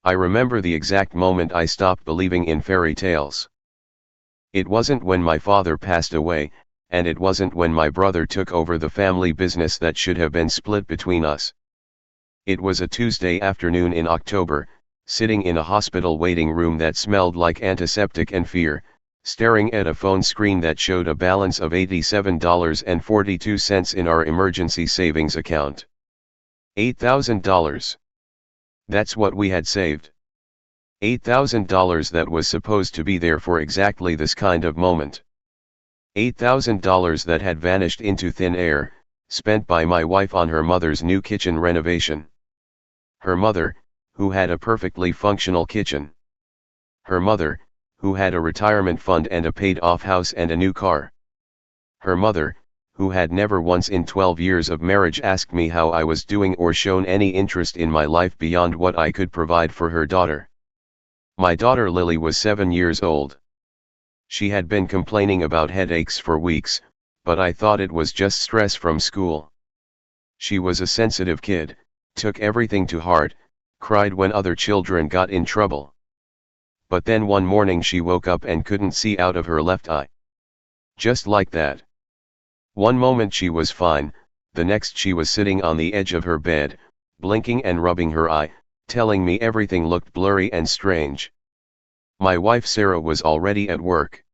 I remember the exact moment I stopped believing in fairy tales. It wasn't when my father passed away, and it wasn't when my brother took over the family business that should have been split between us. It was a Tuesday afternoon in October, sitting in a hospital waiting room that smelled like antiseptic and fear, staring at a phone screen that showed a balance of $87.42 in our emergency savings account. $8,000. That's what we had saved. $8,000 that was supposed to be there for exactly this kind of moment. $8,000 that had vanished into thin air, spent by my wife on her mother's new kitchen renovation. Her mother, who had a perfectly functional kitchen. Her mother, who had a retirement fund and a paid-off house and a new car. Her mother, who had never once in 12 years of marriage asked me how I was doing or shown any interest in my life beyond what I could provide for her daughter. My daughter Lily was 7 years old. She had been complaining about headaches for weeks, but I thought it was just stress from school. She was a sensitive kid, took everything to heart, cried when other children got in trouble. But then one morning she woke up and couldn't see out of her left eye. Just like that. One moment she was fine, the next she was sitting on the edge of her bed, blinking and rubbing her eye, telling me everything looked blurry and strange. My wife Sarah was already at work.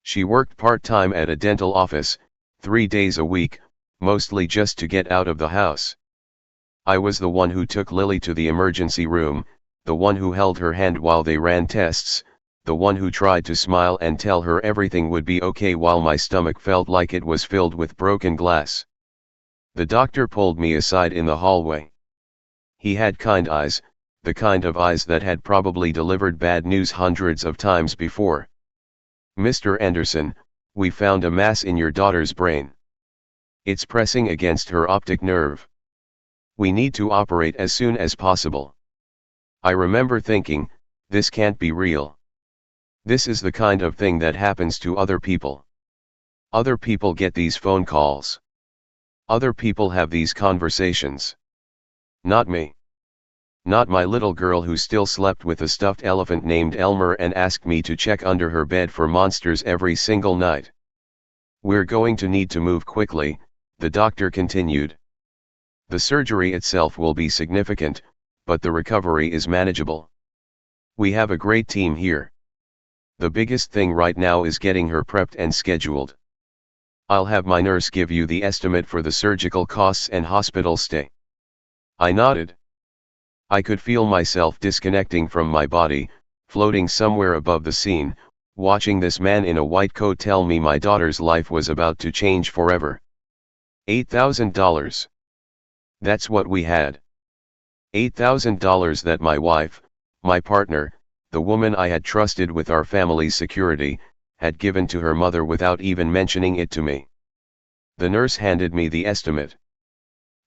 She worked part-time at a dental office, 3 days a week, mostly just to get out of the house. I was the one who took Lily to the emergency room, the one who held her hand while they ran tests, the one who tried to smile and tell her everything would be okay while my stomach felt like it was filled with broken glass. The doctor pulled me aside in the hallway. He had kind eyes, the kind of eyes that had probably delivered bad news hundreds of times before. "Mr. Anderson, we found a mass in your daughter's brain. It's pressing against her optic nerve. We need to operate as soon as possible." I remember thinking, this can't be real. This is the kind of thing that happens to other people. Other people get these phone calls. Other people have these conversations. Not me. Not my little girl who still slept with a stuffed elephant named Elmer and asked me to check under her bed for monsters every single night. "We're going to need to move quickly," the doctor continued. "The surgery itself will be significant, but the recovery is manageable. We have a great team here. The biggest thing right now is getting her prepped and scheduled. I'll have my nurse give you the estimate for the surgical costs and hospital stay." I nodded. I could feel myself disconnecting from my body, floating somewhere above the scene, watching this man in a white coat tell me my daughter's life was about to change forever. $8,000. That's what we had. $8,000 that my wife, my partner, the woman I had trusted with our family's security, had given to her mother without even mentioning it to me. The nurse handed me the estimate.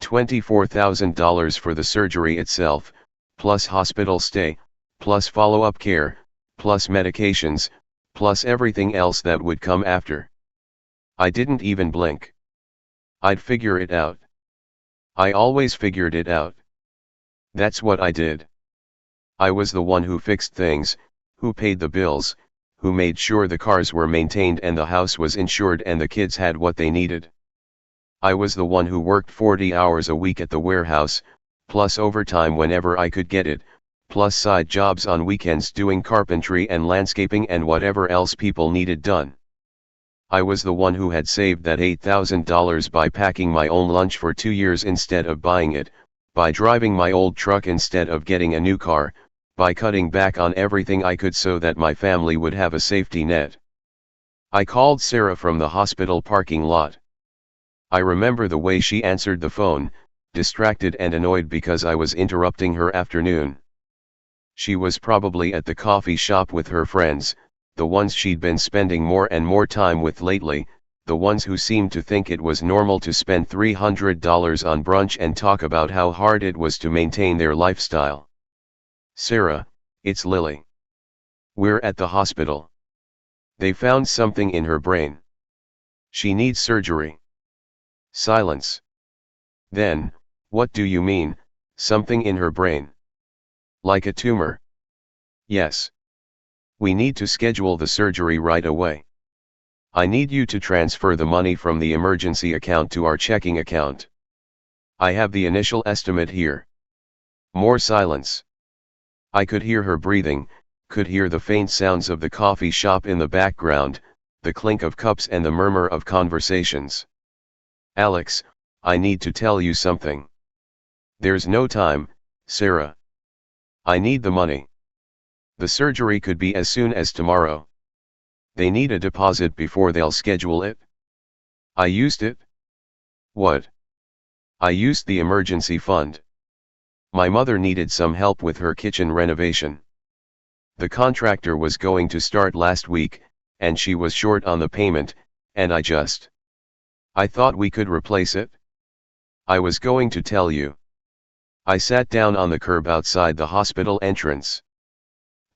$24,000 for the surgery itself, plus hospital stay, plus follow-up care, plus medications, plus everything else that would come after. I didn't even blink. I'd figure it out. I always figured it out. That's what I did. I was the one who fixed things, who paid the bills, who made sure the cars were maintained and the house was insured and the kids had what they needed. I was the one who worked 40 hours a week at the warehouse, plus overtime whenever I could get it, plus side jobs on weekends doing carpentry and landscaping and whatever else people needed done. I was the one who had saved that $8,000 by packing my own lunch for 2 years instead of buying it, by driving my old truck instead of getting a new car, by cutting back on everything I could so that my family would have a safety net. I called Sarah from the hospital parking lot. I remember the way she answered the phone, distracted and annoyed because I was interrupting her afternoon. She was probably at the coffee shop with her friends, the ones she'd been spending more and more time with lately, the ones who seemed to think it was normal to spend $300 on brunch and talk about how hard it was to maintain their lifestyle. "Sarah, it's Lily. We're at the hospital. They found something in her brain. She needs surgery." Silence. Then, "What do you mean, something in her brain?" Like a tumor. Yes. We need to schedule the surgery right away. I need you to transfer the money from the emergency account to our checking account. I have the initial estimate here. More silence. I could hear her breathing, could hear the faint sounds of the coffee shop in the background, the clink of cups and the murmur of conversations. Alex, I need to tell you something. There's no time, Sarah. I need the money. The surgery could be as soon as tomorrow. They need a deposit before they'll schedule it. I used it. What? I used the emergency fund. My mother needed some help with her kitchen renovation. The contractor was going to start last week, and she was short on the payment, and I thought we could replace it. I was going to tell you. I sat down on the curb outside the hospital entrance.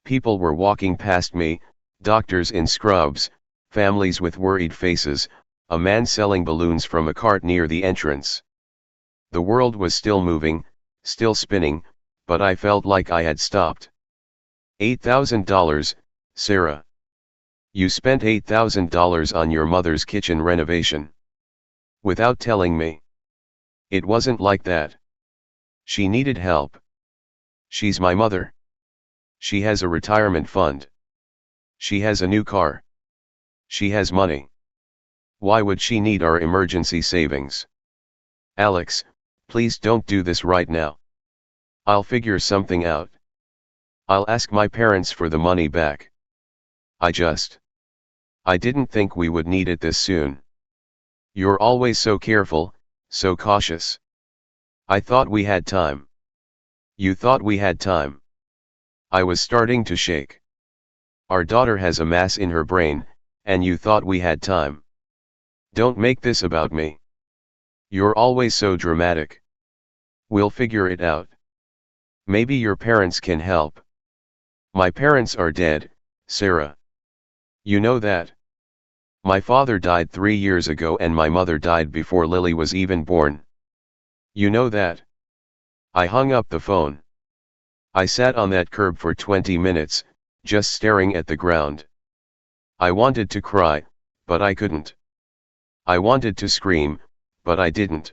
People were walking past me, doctors in scrubs, families with worried faces, a man selling balloons from a cart near the entrance. The world was still moving, still spinning, but I felt like I had stopped. $8,000, Sarah. You spent $8,000 on your mother's kitchen renovation. Without telling me. It wasn't like that. She needed help. She's my mother. She has a retirement fund. She has a new car. She has money. Why would she need our emergency savings? Alex, please don't do this right now. I'll figure something out. I'll ask my parents for the money back. I didn't think we would need it this soon. You're always so careful, so cautious. I thought we had time. You thought we had time. I was starting to shake. Our daughter has a mass in her brain, and you thought we had time. Don't make this about me. You're always so dramatic. We'll figure it out. Maybe your parents can help. My parents are dead, Sarah. You know that. My father died 3 years ago and my mother died before Lily was even born. You know that. I hung up the phone. I sat on that curb for 20 minutes, just staring at the ground. I wanted to cry, but I couldn't. I wanted to scream, but I didn't.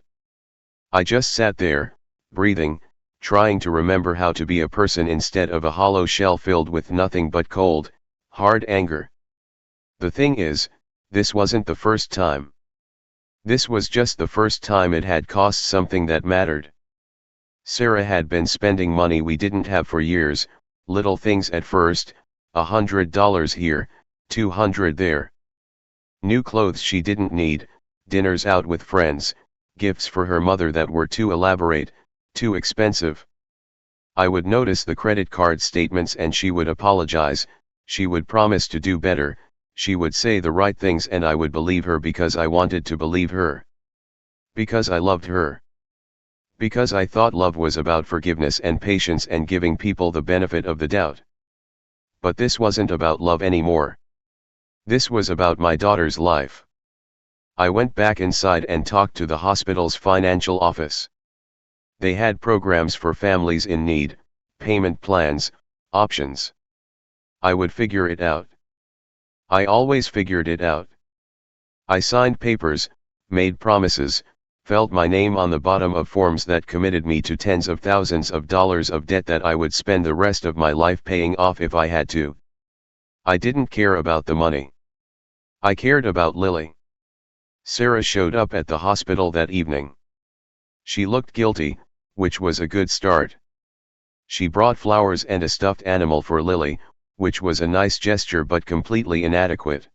I just sat there, breathing, trying to remember how to be a person instead of a hollow shell filled with nothing but cold, hard anger. The thing is, this wasn't the first time. This was just the first time it had cost something that mattered. Sarah had been spending money we didn't have for years, little things at first, $100 here, $200 there. New clothes she didn't need, dinners out with friends, gifts for her mother that were too elaborate, too expensive. I would notice the credit card statements and she would apologize, she would promise to do better, she would say the right things and I would believe her because I wanted to believe her. Because I loved her. Because I thought love was about forgiveness and patience and giving people the benefit of the doubt. But this wasn't about love anymore. This was about my daughter's life. I went back inside and talked to the hospital's financial office. They had programs for families in need, payment plans, options. I would figure it out. I always figured it out. I signed papers, made promises, felt my name on the bottom of forms that committed me to tens of thousands of dollars of debt that I would spend the rest of my life paying off if I had to. I didn't care about the money. I cared about Lily. Sarah showed up at the hospital that evening. She looked guilty, which was a good start. She brought flowers and a stuffed animal for Lily, which was a nice gesture but completely inadequate.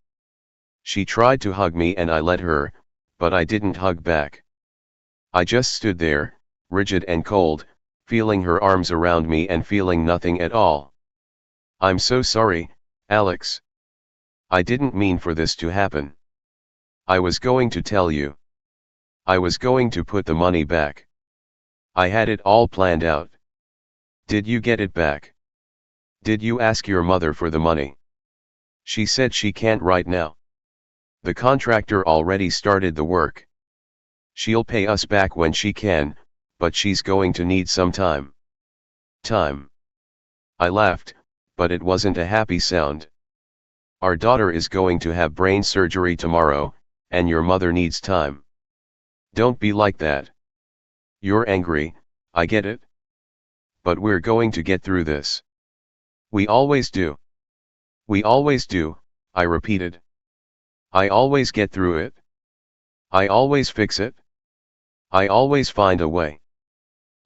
She tried to hug me and I let her, but I didn't hug back. I just stood there, rigid and cold, feeling her arms around me and feeling nothing at all. I'm so sorry, Alex. I didn't mean for this to happen. I was going to tell you. I was going to put the money back. I had it all planned out. Did you get it back? Did you ask your mother for the money? She said she can't right now. The contractor already started the work. She'll pay us back when she can, but she's going to need some time. Time. I laughed, but it wasn't a happy sound. Our daughter is going to have brain surgery tomorrow, and your mother needs time. Don't be like that. You're angry, I get it. But we're going to get through this. We always do. We always do, I repeated. I always get through it. I always fix it. I always find a way.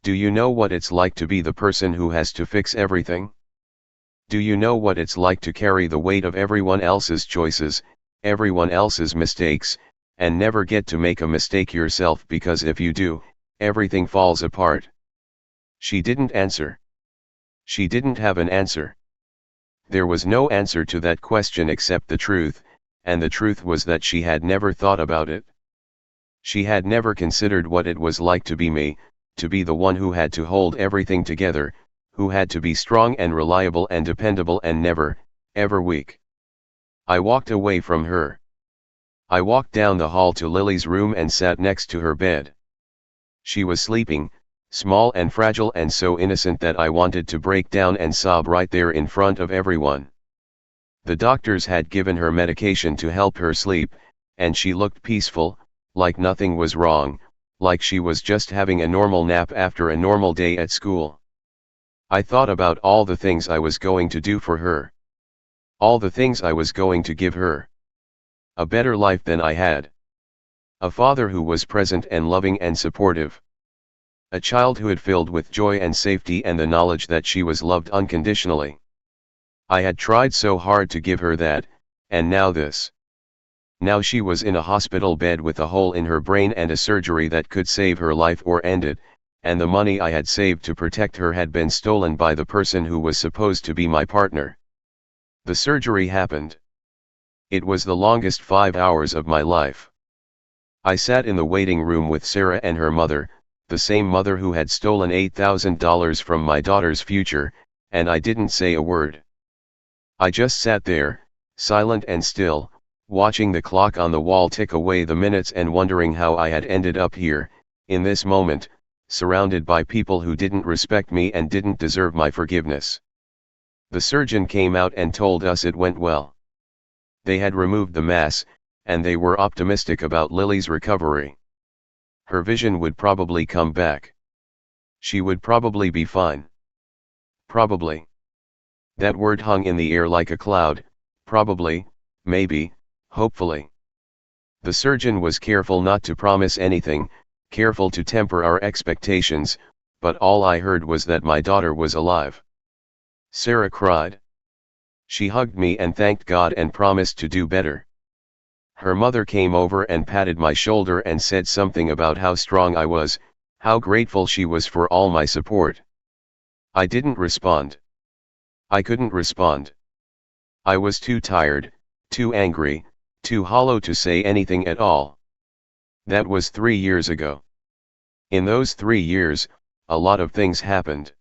Do you know what it's like to be the person who has to fix everything? Do you know what it's like to carry the weight of everyone else's choices, everyone else's mistakes, and never get to make a mistake yourself, because if you do, everything falls apart? She didn't answer. She didn't have an answer. There was no answer to that question except the truth, and the truth was that she had never thought about it. She had never considered what it was like to be me, to be the one who had to hold everything together, who had to be strong and reliable and dependable and never, ever weak. I walked away from her. I walked down the hall to Lily's room and sat next to her bed. She was sleeping, small and fragile and so innocent that I wanted to break down and sob right there in front of everyone. The doctors had given her medication to help her sleep, and she looked peaceful, like nothing was wrong, like she was just having a normal nap after a normal day at school. I thought about all the things I was going to do for her. All the things I was going to give her. A better life than I had. A father who was present and loving and supportive. A childhood filled with joy and safety and the knowledge that she was loved unconditionally. I had tried so hard to give her that, and now this. Now she was in a hospital bed with a hole in her brain and a surgery that could save her life or end it, and the money I had saved to protect her had been stolen by the person who was supposed to be my partner. The surgery happened. It was the longest 5 hours of my life. I sat in the waiting room with Sarah and her mother, the same mother who had stolen $8,000 from my daughter's future, and I didn't say a word. I just sat there, silent and still, watching the clock on the wall tick away the minutes and wondering how I had ended up here, in this moment, surrounded by people who didn't respect me and didn't deserve my forgiveness. The surgeon came out and told us it went well. They had removed the mass, and they were optimistic about Lily's recovery. Her vision would probably come back. She would probably be fine. Probably. That word hung in the air like a cloud, probably, maybe, hopefully. The surgeon was careful not to promise anything, careful to temper our expectations, but all I heard was that my daughter was alive. Sarah cried. She hugged me and thanked God and promised to do better. Her mother came over and patted my shoulder and said something about how strong I was, how grateful she was for all my support. I didn't respond. I couldn't respond. I was too tired, too angry, too hollow to say anything at all. That was 3 years ago. In those 3 years, a lot of things happened.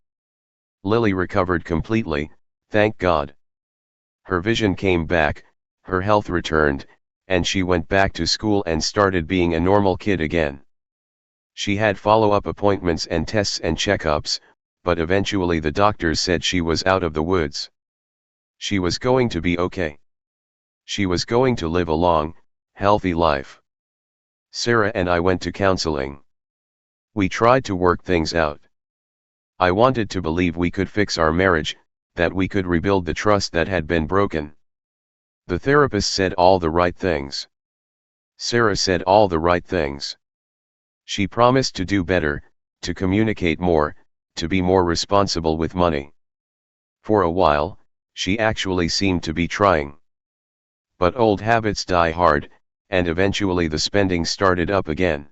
Lily recovered completely, thank God. Her vision came back, her health returned, and she went back to school and started being a normal kid again. She had follow-up appointments and tests and checkups, but eventually the doctors said she was out of the woods. She was going to be okay. She was going to live a long, healthy life. Sarah and I went to counseling. We tried to work things out. I wanted to believe we could fix our marriage, that we could rebuild the trust that had been broken. The therapist said all the right things. Sarah said all the right things. She promised to do better, to communicate more, to be more responsible with money. For a while, she actually seemed to be trying. But old habits die hard, and eventually the spending started up again.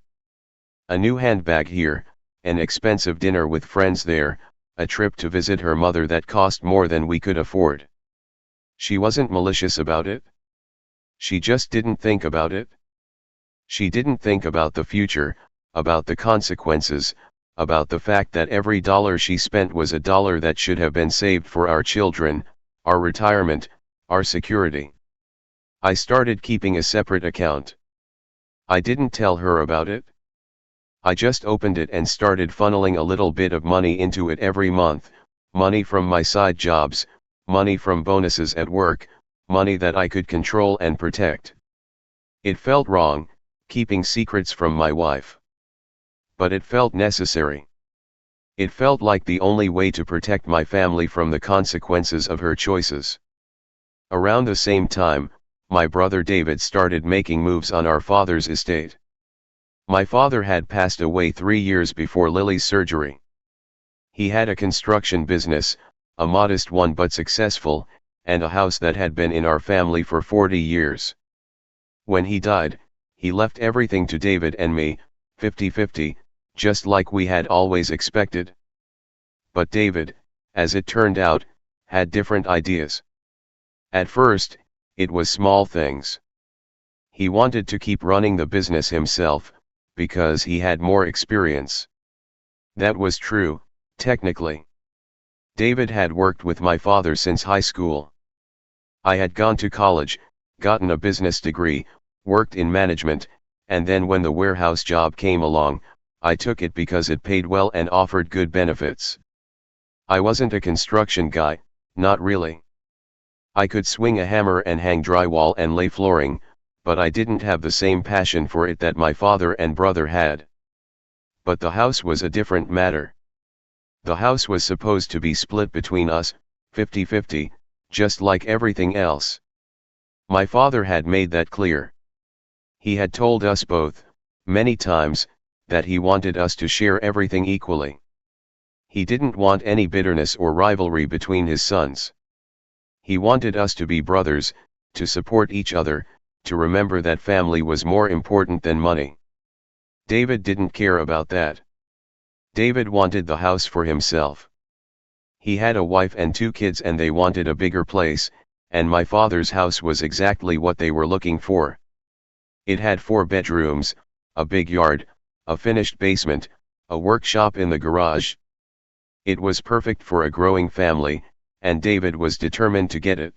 A new handbag here, an expensive dinner with friends there, a trip to visit her mother that cost more than we could afford. She wasn't malicious about it. She just didn't think about it. She didn't think about the future, about the consequences, about the fact that every dollar she spent was a dollar that should have been saved for our children, our retirement, our security. I started keeping a separate account. I didn't tell her about it. I just opened it and started funneling a little bit of money into it every month, money from my side jobs, money from bonuses at work, money that I could control and protect. It felt wrong, keeping secrets from my wife. But it felt necessary. It felt like the only way to protect my family from the consequences of her choices. Around the same time, my brother David started making moves on our father's estate. My father had passed away 3 years before Lily's surgery. He had a construction business, a modest one but successful, and a house that had been in our family for 40 years. When he died, he left everything to David and me, 50-50, just like we had always expected. But David, as it turned out, had different ideas. At first, it was small things. He wanted to keep running the business himself, because he had more experience. That was true, technically. David had worked with my father since high school. I had gone to college, gotten a business degree, worked in management, and then when the warehouse job came along, I took it because it paid well and offered good benefits. I wasn't a construction guy, not really. I could swing a hammer and hang drywall and lay flooring, but I didn't have the same passion for it that my father and brother had. But the house was a different matter. The house was supposed to be split between us, 50-50, just like everything else. My father had made that clear. He had told us both, many times, that he wanted us to share everything equally. He didn't want any bitterness or rivalry between his sons. He wanted us to be brothers, to support each other, to remember that family was more important than money. David didn't care about that. David wanted the house for himself. He had a wife and 2 kids and they wanted a bigger place, and my father's house was exactly what they were looking for. It had 4 bedrooms, a big yard, a finished basement, a workshop in the garage. It was perfect for a growing family, and David was determined to get it.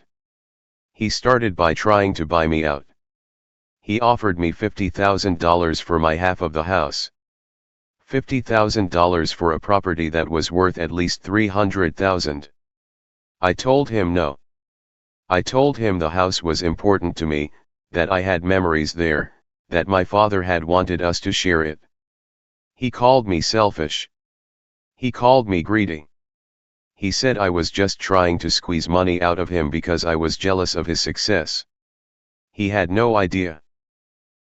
He started by trying to buy me out. He offered me $50,000 for my half of the house. $50,000 for a property that was worth at least $300,000. I told him no. I told him the house was important to me, that I had memories there, that my father had wanted us to share it. He called me selfish. He called me greedy. He said I was just trying to squeeze money out of him because I was jealous of his success. He had no idea.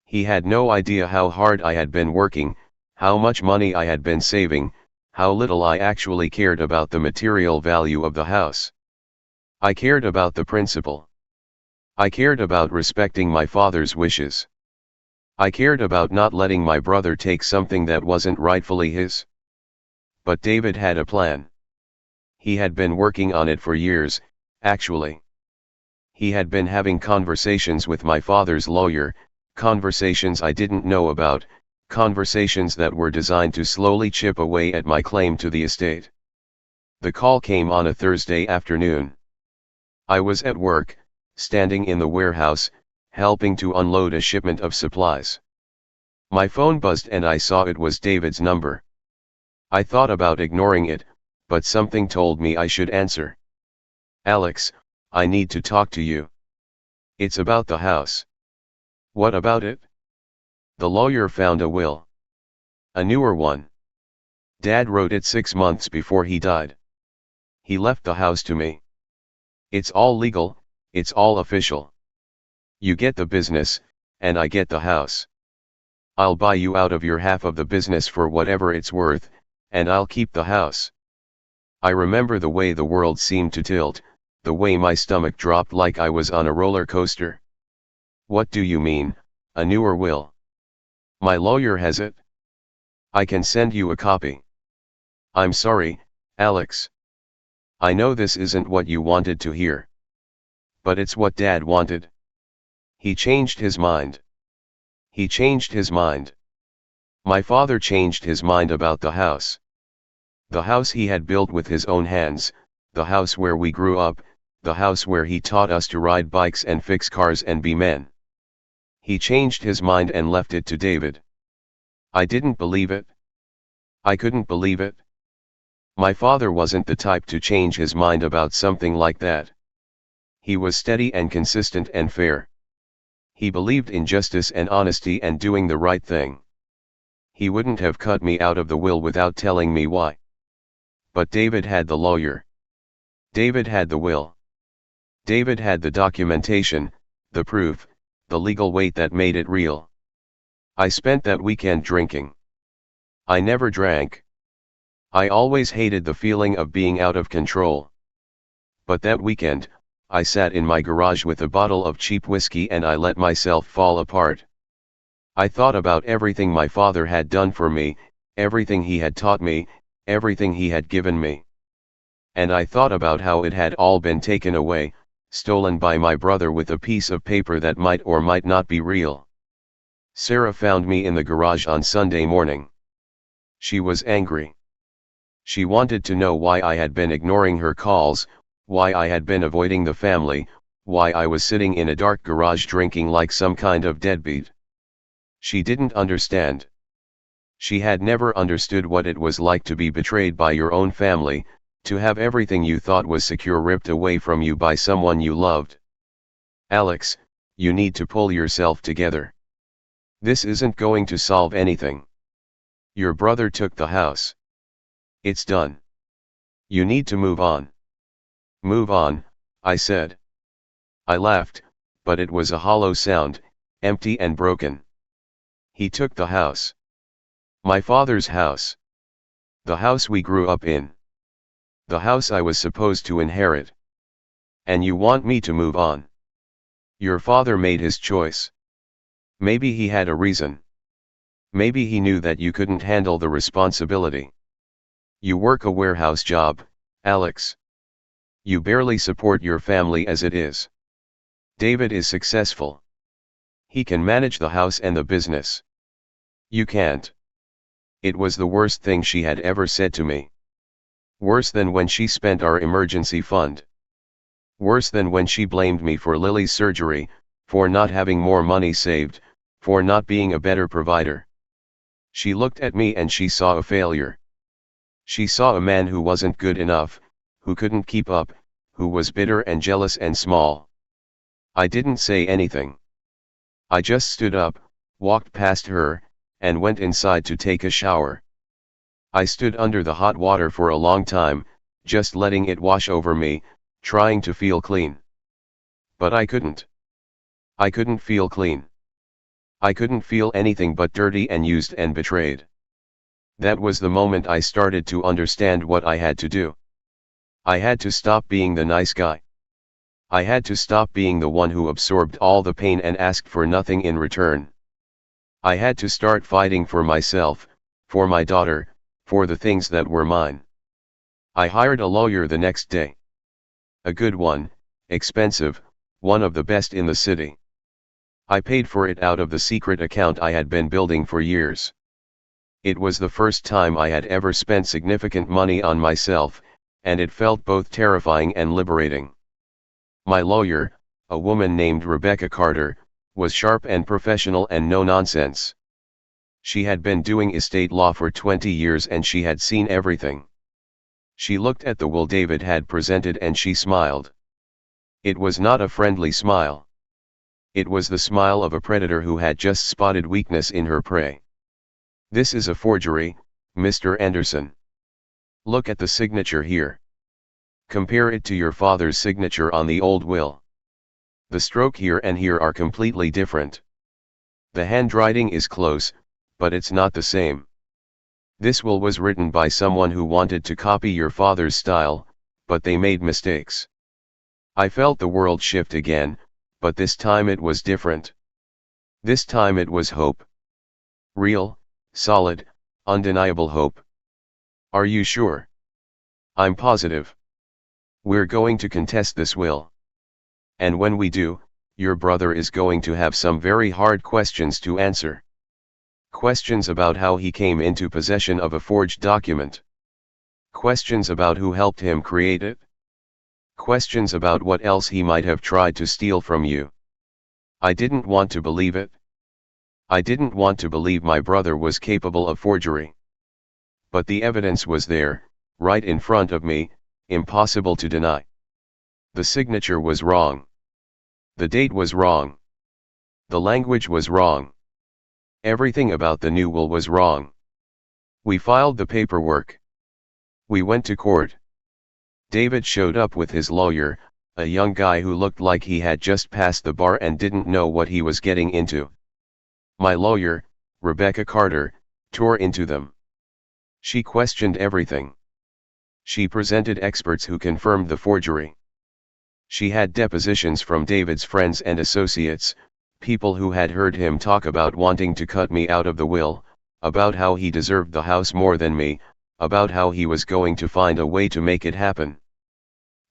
He had no idea how hard I had been working, how much money I had been saving, how little I actually cared about the material value of the house. I cared about the principle. I cared about respecting my father's wishes. I cared about not letting my brother take something that wasn't rightfully his. But David had a plan. He had been working on it for years, actually. He had been having conversations with my father's lawyer, conversations I didn't know about, conversations that were designed to slowly chip away at my claim to the estate. The call came on a Thursday afternoon. I was at work, standing in the warehouse, helping to unload a shipment of supplies. My phone buzzed and I saw it was David's number. I thought about ignoring it, but something told me I should answer. "Alex, I need to talk to you. It's about the house." "What about it?" "The lawyer found a will. A newer one. Dad wrote it 6 months before he died. He left the house to me. It's all legal, it's all official. You get the business, and I get the house. I'll buy you out of your half of the business for whatever it's worth, and I'll keep the house." I remember the way the world seemed to tilt, the way my stomach dropped like I was on a roller coaster. "What do you mean, a newer will?" "My lawyer has it. I can send you a copy." "I'm sorry, Alex. I know this isn't what you wanted to hear. But it's what Dad wanted. He changed his mind. He changed his mind. My father changed his mind about the house. The house he had built with his own hands, the house where we grew up, the house where he taught us to ride bikes and fix cars and be men. He changed his mind and left it to David. I didn't believe it. I couldn't believe it. My father wasn't the type to change his mind about something like that. He was steady and consistent and fair. He believed in justice and honesty and doing the right thing. He wouldn't have cut me out of the will without telling me why. But David had the lawyer. David had the will. David had the documentation, the proof, the legal weight that made it real. I spent that weekend drinking. I never drank. I always hated the feeling of being out of control. But that weekend, I sat in my garage with a bottle of cheap whiskey and I let myself fall apart. I thought about everything my father had done for me, everything he had taught me, everything he had given me. And I thought about how it had all been taken away, stolen by my brother with a piece of paper that might or might not be real. Sarah found me in the garage on Sunday morning. She was angry. She wanted to know why I had been ignoring her calls, why I had been avoiding the family, why I was sitting in a dark garage drinking like some kind of deadbeat. She didn't understand. She had never understood what it was like to be betrayed by your own family, to have everything you thought was secure ripped away from you by someone you loved. Alex, you need to pull yourself together. This isn't going to solve anything. Your brother took the house. It's done. You need to move on. Move on, I said. I laughed, but it was a hollow sound, empty and broken. He took the house. My father's house. The house we grew up in. The house I was supposed to inherit. And you want me to move on? Your father made his choice. Maybe he had a reason. Maybe he knew that you couldn't handle the responsibility. You work a warehouse job, Alex. You barely support your family as it is. David is successful. He can manage the house and the business. You can't. It was the worst thing she had ever said to me. Worse than when she spent our emergency fund. Worse than when she blamed me for Lily's surgery, for not having more money saved, for not being a better provider. She looked at me and she saw a failure. She saw a man who wasn't good enough, who couldn't keep up, who was bitter and jealous and small. I didn't say anything. I just stood up, walked past her, and went inside to take a shower. I stood under the hot water for a long time, just letting it wash over me, trying to feel clean. But I couldn't. I couldn't feel clean. I couldn't feel anything but dirty and used and betrayed. That was the moment I started to understand what I had to do. I had to stop being the nice guy. I had to stop being the one who absorbed all the pain and asked for nothing in return. I had to start fighting for myself, for my daughter, for the things that were mine. I hired a lawyer the next day. A good one, expensive, one of the best in the city. I paid for it out of the secret account I had been building for years. It was the first time I had ever spent significant money on myself, and it felt both terrifying and liberating. My lawyer, a woman named Rebecca Carter, was sharp and professional and no nonsense. She had been doing estate law for 20 years and she had seen everything. She looked at the will David had presented and she smiled. It was not a friendly smile. It was the smile of a predator who had just spotted weakness in her prey. This is a forgery, Mr. Anderson. Look at the signature here. Compare it to your father's signature on the old will. The stroke here and here are completely different. The handwriting is close, but it's not the same. This will was written by someone who wanted to copy your father's style, but they made mistakes. I felt the world shift again, but this time it was different. This time it was hope. Real, solid, undeniable hope. Are you sure? I'm positive. We're going to contest this will. And when we do, your brother is going to have some very hard questions to answer. Questions about how he came into possession of a forged document. Questions about who helped him create it. Questions about what else he might have tried to steal from you. I didn't want to believe it. I didn't want to believe my brother was capable of forgery. But the evidence was there, right in front of me, impossible to deny. The signature was wrong. The date was wrong. The language was wrong. Everything about the new will was wrong. We filed the paperwork. We went to court. David showed up with his lawyer, a young guy who looked like he had just passed the bar and didn't know what he was getting into. My lawyer, Rebecca Carter, tore into them. She questioned everything. She presented experts who confirmed the forgery. She had depositions from David's friends and associates, people who had heard him talk about wanting to cut me out of the will, about how he deserved the house more than me, about how he was going to find a way to make it happen.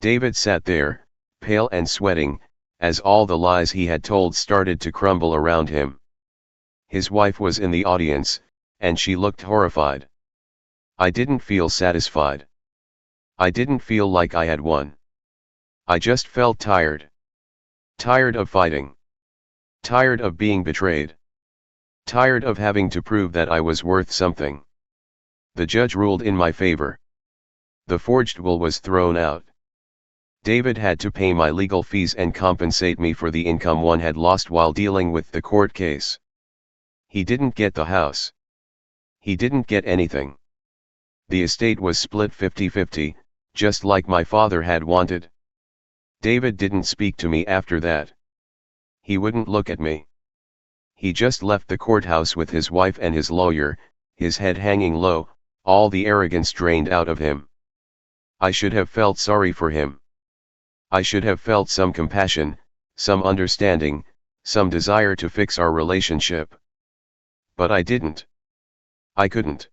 David sat there, pale and sweating, as all the lies he had told started to crumble around him. His wife was in the audience, and she looked horrified. I didn't feel satisfied. I didn't feel like I had won. I just felt tired. Tired of fighting. Tired of being betrayed. Tired of having to prove that I was worth something. The judge ruled in my favor. The forged will was thrown out. David had to pay my legal fees and compensate me for the income one had lost while dealing with the court case. He didn't get the house. He didn't get anything. The estate was split 50-50, just like my father had wanted. David didn't speak to me after that. He wouldn't look at me. He just left the courthouse with his wife and his lawyer, his head hanging low, all the arrogance drained out of him. I should have felt sorry for him. I should have felt some compassion, some understanding, some desire to fix our relationship. But I didn't. I couldn't.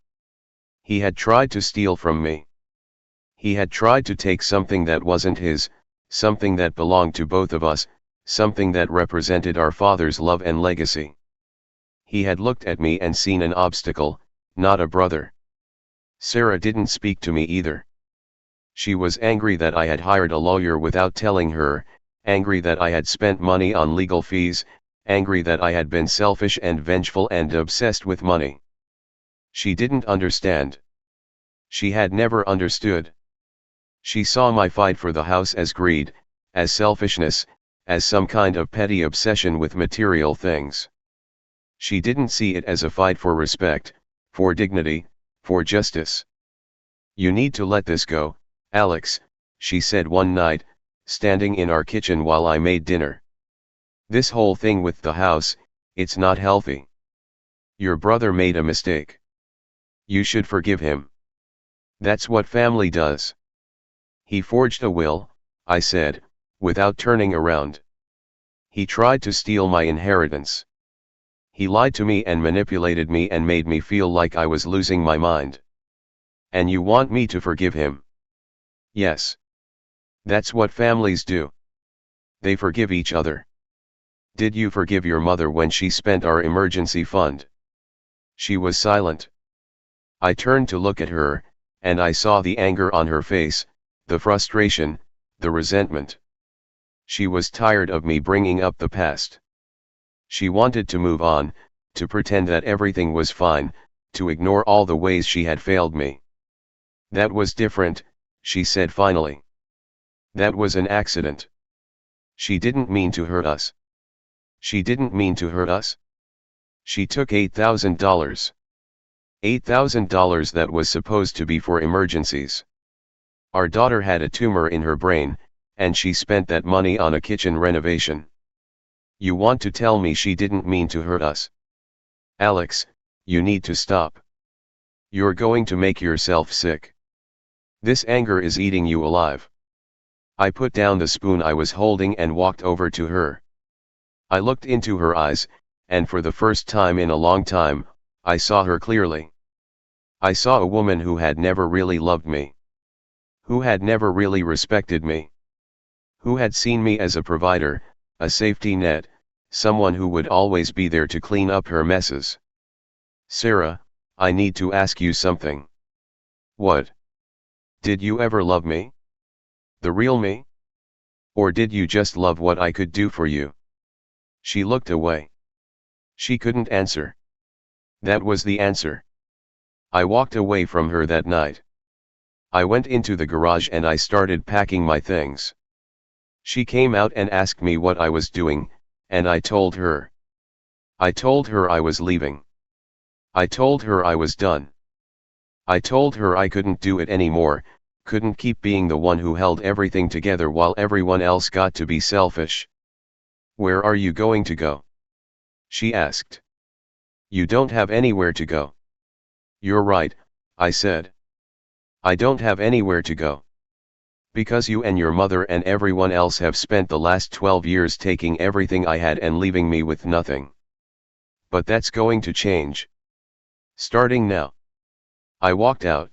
He had tried to steal from me. He had tried to take something that wasn't his, something that belonged to both of us, something that represented our father's love and legacy. He had looked at me and seen an obstacle, not a brother. Sarah didn't speak to me either. She was angry that I had hired a lawyer without telling her, angry that I had spent money on legal fees, angry that I had been selfish and vengeful and obsessed with money. She didn't understand. She had never understood. She saw my fight for the house as greed, as selfishness, as some kind of petty obsession with material things. She didn't see it as a fight for respect, for dignity, for justice. "You need to let this go, Alex," she said one night, standing in our kitchen while I made dinner. "This whole thing with the house, it's not healthy. Your brother made a mistake. You should forgive him. That's what family does." "He forged a will," I said, without turning around. "He tried to steal my inheritance. He lied to me and manipulated me and made me feel like I was losing my mind. And you want me to forgive him?" "Yes. That's what families do. They forgive each other. Did you forgive your mother when she spent our emergency fund?" She was silent. I turned to look at her, and I saw the anger on her face, the frustration, the resentment. She was tired of me bringing up the past. She wanted to move on, to pretend that everything was fine, to ignore all the ways she had failed me. "That was different," she said finally. "That was an accident. She didn't mean to hurt us. She didn't mean to hurt us. She took $8,000. $8,000 that was supposed to be for emergencies. Our daughter had a tumor in her brain, and she spent that money on a kitchen renovation. You want to tell me she didn't mean to hurt us? Alex, you need to stop. You're going to make yourself sick. This anger is eating you alive." I put down the spoon I was holding and walked over to her. I looked into her eyes, and for the first time in a long time, I saw her clearly. I saw a woman who had never really loved me. Who had never really respected me. Who had seen me as a provider, a safety net, someone who would always be there to clean up her messes. "Sarah, I need to ask you something." "What? Did you ever love me? The real me? Or did you just love what I could do for you?" She looked away. She couldn't answer. That was the answer. I walked away from her that night. I went into the garage and I started packing my things. She came out and asked me what I was doing, and I told her. I told her I was leaving. I told her I was done. I told her I couldn't do it anymore, couldn't keep being the one who held everything together while everyone else got to be selfish. "Where are you going to go?" she asked. "You don't have anywhere to go." "You're right," I said. "I don't have anywhere to go. Because you and your mother and everyone else have spent the last 12 years taking everything I had and leaving me with nothing. But that's going to change. Starting now." I walked out.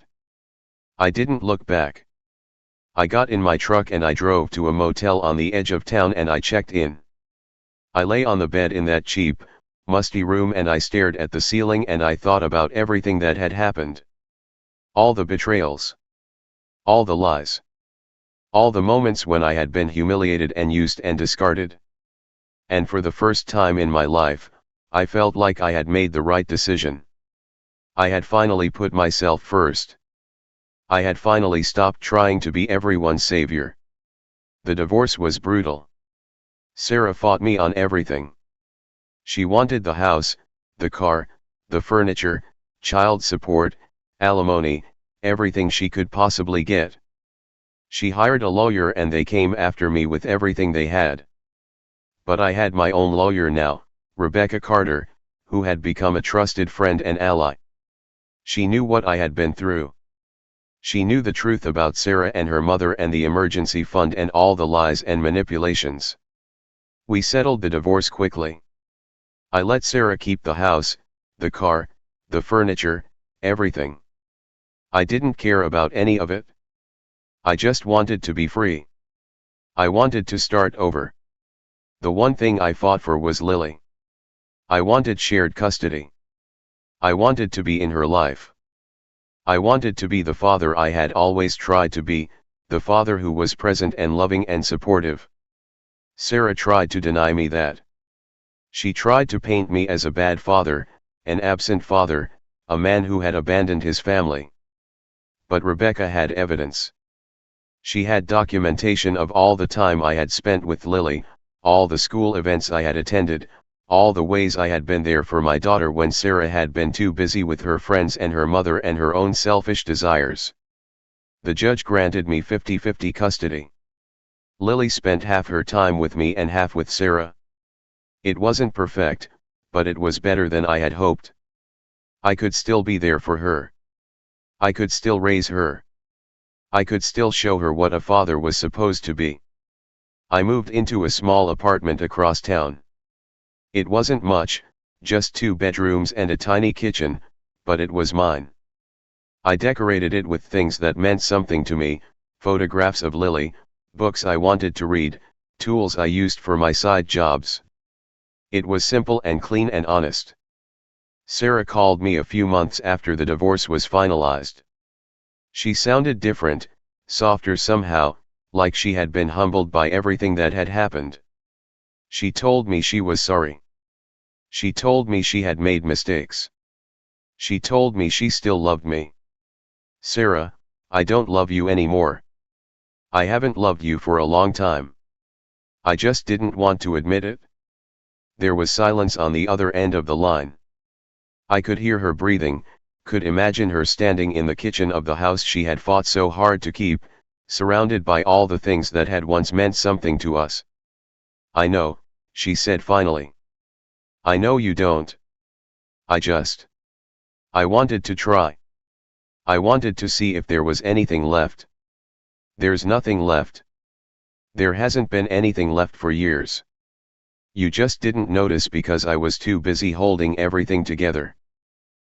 I didn't look back. I got in my truck and I drove to a motel on the edge of town and I checked in. I lay on the bed in that cheap, musty room and I stared at the ceiling and I thought about everything that had happened. All the betrayals. All the lies. All the moments when I had been humiliated and used and discarded. And for the first time in my life, I felt like I had made the right decision. I had finally put myself first. I had finally stopped trying to be everyone's savior. The divorce was brutal. Sarah fought me on everything. She wanted the house, the car, the furniture, child support, alimony, everything she could possibly get. She hired a lawyer and they came after me with everything they had. But I had my own lawyer now, Rebecca Carter, who had become a trusted friend and ally. She knew what I had been through. She knew the truth about Sarah and her mother and the emergency fund and all the lies and manipulations. We settled the divorce quickly. I let Sarah keep the house, the car, the furniture, everything. I didn't care about any of it. I just wanted to be free. I wanted to start over. The one thing I fought for was Lily. I wanted shared custody. I wanted to be in her life. I wanted to be the father I had always tried to be, the father who was present and loving and supportive. Sarah tried to deny me that. She tried to paint me as a bad father, an absent father, a man who had abandoned his family. But Rebecca had evidence. She had documentation of all the time I had spent with Lily, all the school events I had attended, all the ways I had been there for my daughter when Sarah had been too busy with her friends and her mother and her own selfish desires. The judge granted me 50-50 custody. Lily spent half her time with me and half with Sarah. It wasn't perfect, but it was better than I had hoped. I could still be there for her. I could still raise her. I could still show her what a father was supposed to be. I moved into a small apartment across town. It wasn't much, just 2 bedrooms and a tiny kitchen, but it was mine. I decorated it with things that meant something to me, photographs of Lily, books I wanted to read, tools I used for my side jobs. It was simple and clean and honest. Sarah called me a few months after the divorce was finalized. She sounded different, softer somehow, like she had been humbled by everything that had happened. She told me she was sorry. She told me she had made mistakes. She told me she still loved me. "Sarah, I don't love you anymore. I haven't loved you for a long time. I just didn't want to admit it." There was silence on the other end of the line. I could hear her breathing, could imagine her standing in the kitchen of the house she had fought so hard to keep, surrounded by all the things that had once meant something to us. "I know," she said finally. "I know you don't. I wanted to try. I wanted to see if there was anything left. There's nothing left. There hasn't been anything left for years. You just didn't notice because I was too busy holding everything together."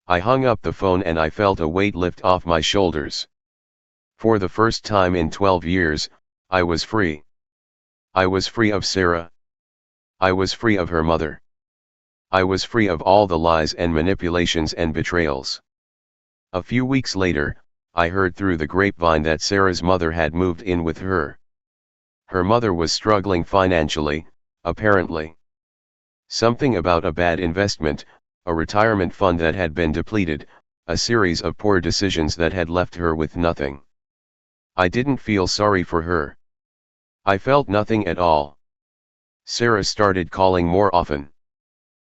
I hung up the phone and I felt a weight lift off my shoulders. For the first time in 12 years, I was free. I was free of Sarah. I was free of her mother. I was free of all the lies and manipulations and betrayals. A few weeks later, I heard through the grapevine that Sarah's mother had moved in with her. Her mother was struggling financially, apparently. Something about a bad investment, a retirement fund that had been depleted, a series of poor decisions that had left her with nothing. I didn't feel sorry for her. I felt nothing at all. Sarah started calling more often.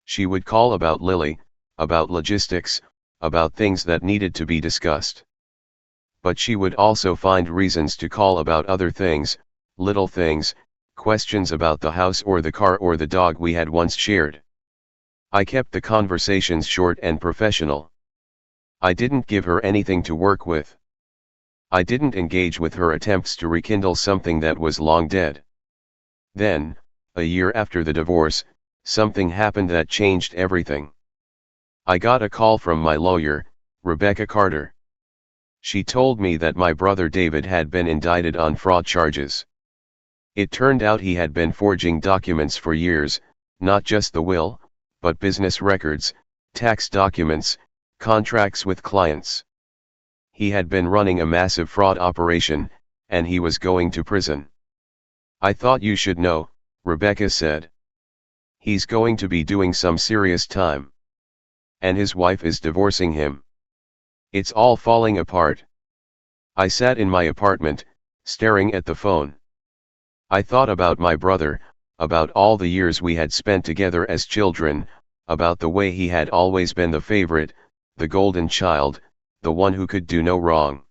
She would call about Lily, about logistics, about things that needed to be discussed. But she would also find reasons to call about other things, little things, questions about the house or the car or the dog we had once shared. I kept the conversations short and professional. I didn't give her anything to work with. I didn't engage with her attempts to rekindle something that was long dead. Then, a year after the divorce, something happened that changed everything. I got a call from my lawyer, Rebecca Carter. She told me that my brother David had been indicted on fraud charges. It turned out he had been forging documents for years, not just the will, but business records, tax documents, contracts with clients. He had been running a massive fraud operation, and he was going to prison. I thought you should know, Rebecca said. He's going to be doing some serious time. And his wife is divorcing him. It's all falling apart. I sat in my apartment, staring at the phone. I thought about my brother, about all the years we had spent together as children, about the way he had always been the favorite, the golden child, the one who could do no wrong.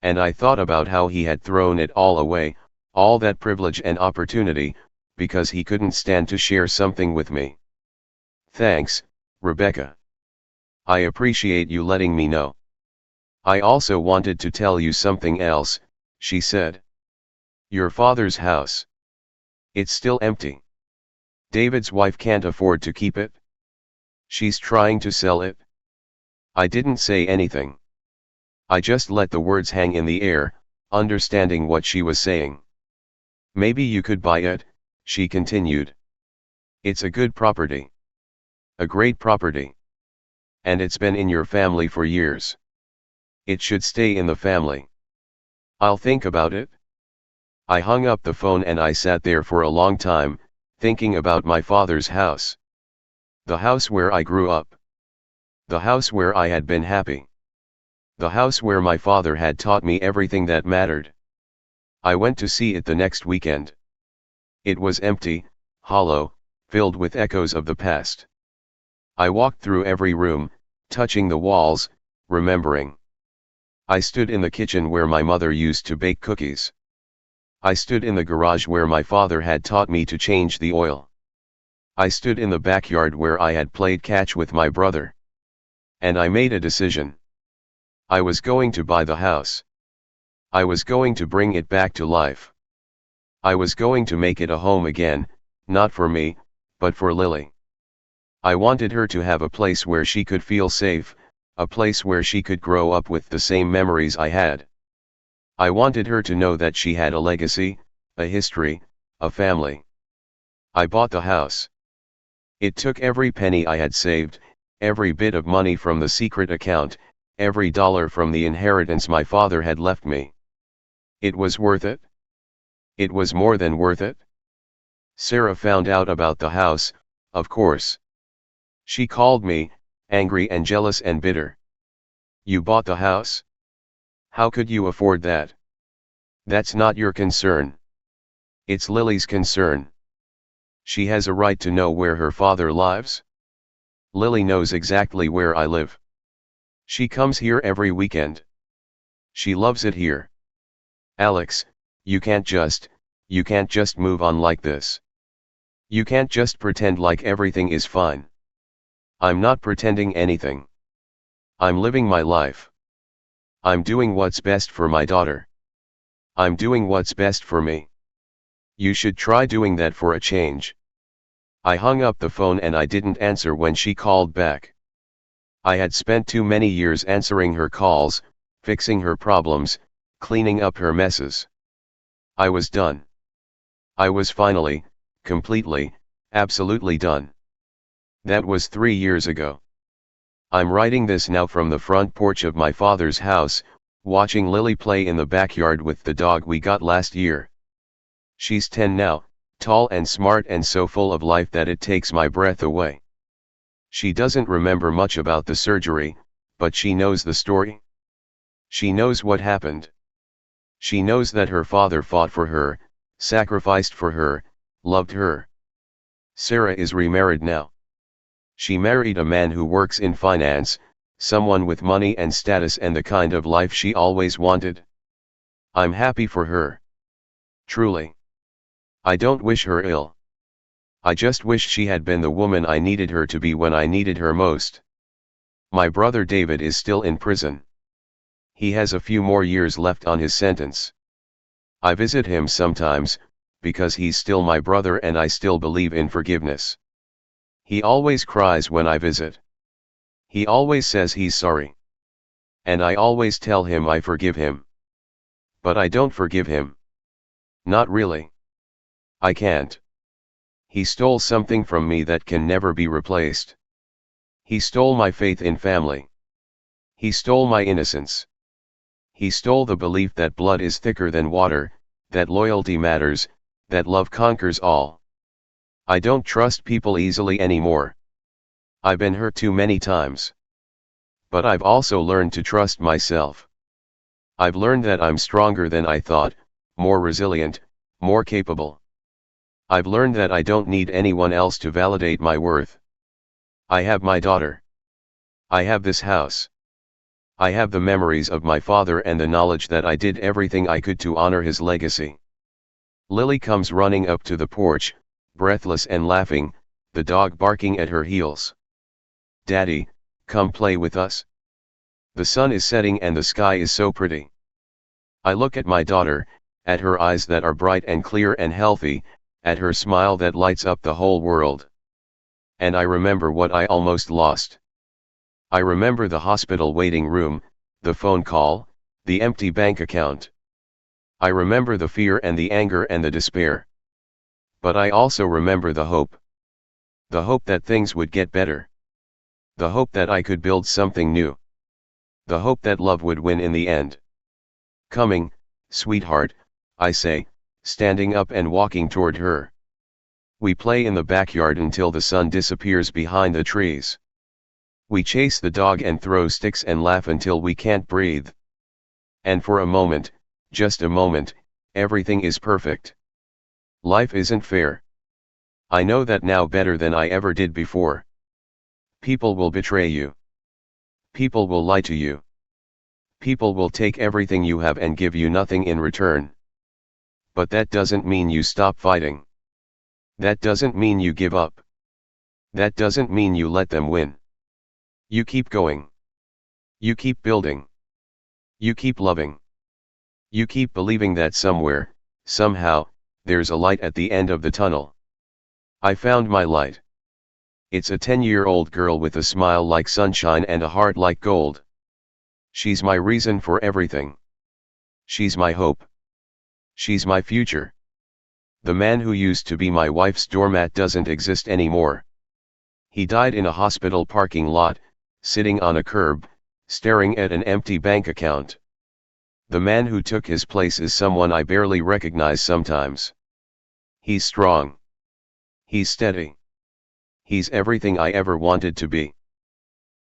And I thought about how he had thrown it all away, all that privilege and opportunity, because he couldn't stand to share something with me. Thanks, Rebecca. I appreciate you letting me know. I also wanted to tell you something else, she said. Your father's house. It's still empty. David's wife can't afford to keep it. She's trying to sell it. I didn't say anything. I just let the words hang in the air, understanding what she was saying. Maybe you could buy it, she continued. It's a good property. A great property. And it's been in your family for years. It should stay in the family. I'll think about it. I hung up the phone and I sat there for a long time, thinking about my father's house. The house where I grew up. The house where I had been happy. The house where my father had taught me everything that mattered. I went to see it the next weekend. It was empty, hollow, filled with echoes of the past. I walked through every room, touching the walls, remembering. I stood in the kitchen where my mother used to bake cookies. I stood in the garage where my father had taught me to change the oil. I stood in the backyard where I had played catch with my brother. And I made a decision. I was going to buy the house. I was going to bring it back to life. I was going to make it a home again, not for me, but for Lily. I wanted her to have a place where she could feel safe, a place where she could grow up with the same memories I had. I wanted her to know that she had a legacy, a history, a family. I bought the house. It took every penny I had saved, every bit of money from the secret account, every dollar from the inheritance my father had left me. It was worth it. It was more than worth it. Sarah found out about the house, of course. She called me, angry and jealous and bitter. You bought the house? How could you afford that? That's not your concern. It's Lily's concern. She has a right to know where her father lives. Lily knows exactly where I live. She comes here every weekend. She loves it here. Alex, you can't just move on like this. You can't just pretend like everything is fine. I'm not pretending anything. I'm living my life. I'm doing what's best for my daughter. I'm doing what's best for me. You should try doing that for a change. I hung up the phone and I didn't answer when she called back. I had spent too many years answering her calls, fixing her problems, cleaning up her messes. I was done. I was finally, completely, absolutely done. That was 3 years ago. I'm writing this now from the front porch of my father's house, watching Lily play in the backyard with the dog we got last year. She's 10 now, tall and smart and so full of life that it takes my breath away. She doesn't remember much about the surgery, but she knows the story. She knows what happened. She knows that her father fought for her, sacrificed for her, loved her. Sarah is remarried now. She married a man who works in finance, someone with money and status and the kind of life she always wanted. I'm happy for her. Truly. I don't wish her ill. I just wish she had been the woman I needed her to be when I needed her most. My brother David is still in prison. He has a few more years left on his sentence. I visit him sometimes, because he's still my brother and I still believe in forgiveness. He always cries when I visit. He always says he's sorry. And I always tell him I forgive him. But I don't forgive him. Not really. I can't. He stole something from me that can never be replaced. He stole my faith in family. He stole my innocence. He stole the belief that blood is thicker than water, that loyalty matters, that love conquers all. I don't trust people easily anymore. I've been hurt too many times. But I've also learned to trust myself. I've learned that I'm stronger than I thought, more resilient, more capable. I've learned that I don't need anyone else to validate my worth. I have my daughter. I have this house. I have the memories of my father and the knowledge that I did everything I could to honor his legacy. Lily comes running up to the porch, breathless and laughing, the dog barking at her heels. Daddy, come play with us. The sun is setting and the sky is so pretty. I look at my daughter, at her eyes that are bright and clear and healthy, at her smile that lights up the whole world. And I remember what I almost lost. I remember the hospital waiting room, the phone call, the empty bank account. I remember the fear and the anger and the despair. But I also remember the hope. The hope that things would get better. The hope that I could build something new. The hope that love would win in the end. Coming, sweetheart, I say, standing up and walking toward her. We play in the backyard until the sun disappears behind the trees. We chase the dog and throw sticks and laugh until we can't breathe. And for a moment, just a moment, everything is perfect. Life isn't fair. I know that now better than I ever did before. People will betray you. People will lie to you. People will take everything you have and give you nothing in return. But that doesn't mean you stop fighting. That doesn't mean you give up. That doesn't mean you let them win. You keep going. You keep building. You keep loving. You keep believing that somewhere, somehow, there's a light at the end of the tunnel. I found my light. It's a 10-year-old girl with a smile like sunshine and a heart like gold. She's my reason for everything. She's my hope. She's my future. The man who used to be my wife's doormat doesn't exist anymore. He died in a hospital parking lot, sitting on a curb, staring at an empty bank account. The man who took his place is someone I barely recognize sometimes. He's strong. He's steady. He's everything I ever wanted to be.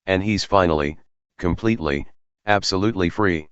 And he's finally, completely, absolutely free.